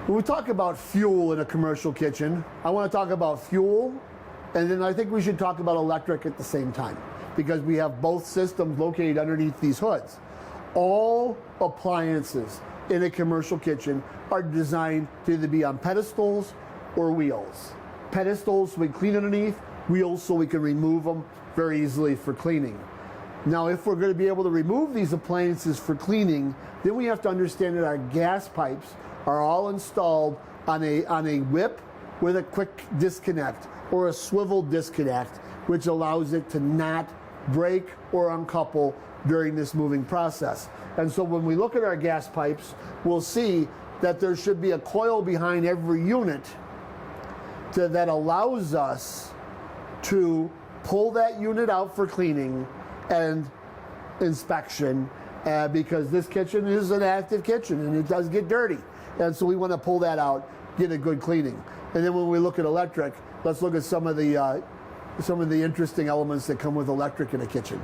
When we talk about fuel in a commercial kitchen, I want to talk about fuel, and then I think we should talk about electric at the same time, because we have both systems located underneath these hoods. All appliances in a commercial kitchen are designed to either be on pedestals or wheels. Pedestals so we clean underneath, wheels so we can remove them very easily for cleaning. Now, if we're going to be able to remove these appliances for cleaning, then we have to understand that our gas pipes are all installed on a whip with a quick disconnect or a swivel disconnect, which allows it to not break or uncouple during this moving process. And so when we look at our gas pipes, we'll see that there should be a coil behind every unit that allows us to pull that unit out for cleaning and inspection, because this kitchen is an active kitchen and it does get dirty. And so we want to pull that out, get a good cleaning. And then when we look at electric, let's look at some of the interesting elements that come with electric in a kitchen.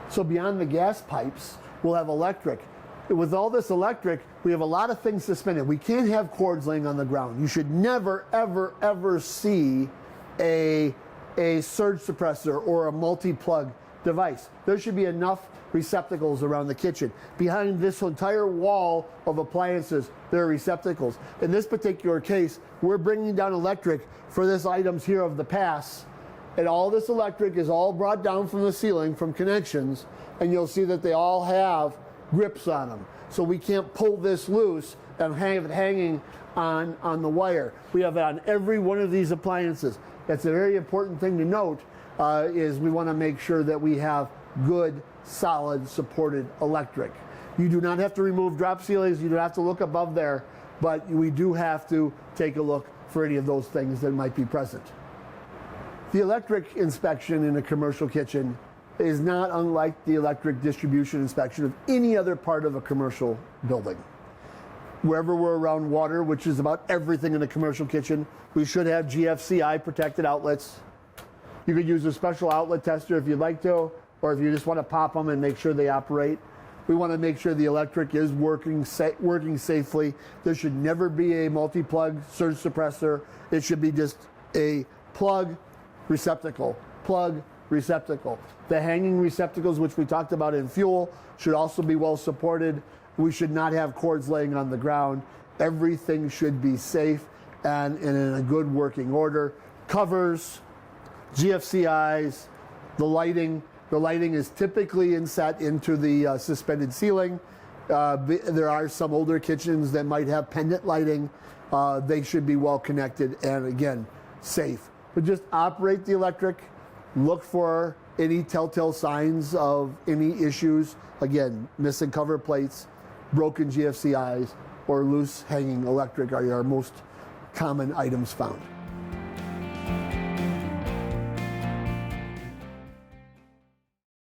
So beyond the gas pipes, we'll have electric. With all this electric, we have a lot of things suspended. We can't have cords laying on the ground. You should never, ever, ever see a surge suppressor or a multi-plug device. There should be enough receptacles around the kitchen. Behind this entire wall of appliances, there are receptacles. In this particular case, we're bringing down electric for this items here of the pass, and all this electric is all brought down from the ceiling from connections, and you'll see that they all have grips on them. So we can't pull this loose and have it hanging on the wire. We have it on every one of these appliances. That's a very important thing to note, is we want to make sure that we have good, solid, supported electric. You do not have to remove drop ceilings, you don't have to look above there, but we do have to take a look for any of those things that might be present. The electric inspection in a commercial kitchen is not unlike the electric distribution inspection of any other part of a commercial building. Wherever we're around water, which is about everything in a commercial kitchen, we should have GFCI protected outlets. You could use a special outlet tester if you'd like to, or if you just want to pop them and make sure they operate. We want to make sure the electric is working safely. There should never be a multi-plug surge suppressor. It should be just a plug, receptacle, plug, receptacle. The hanging receptacles, which we talked about in fuel, should also be well supported. We should not have cords laying on the ground. Everything should be safe and in a good working order. Covers, GFCIs, the lighting. The lighting is typically inset into the suspended ceiling. There are some older kitchens that might have pendant lighting. They should be well connected and, again, safe. But just operate the electric. Look for any telltale signs of any issues. Again, missing cover plates, broken GFCIs, or loose hanging electric are our most common items found.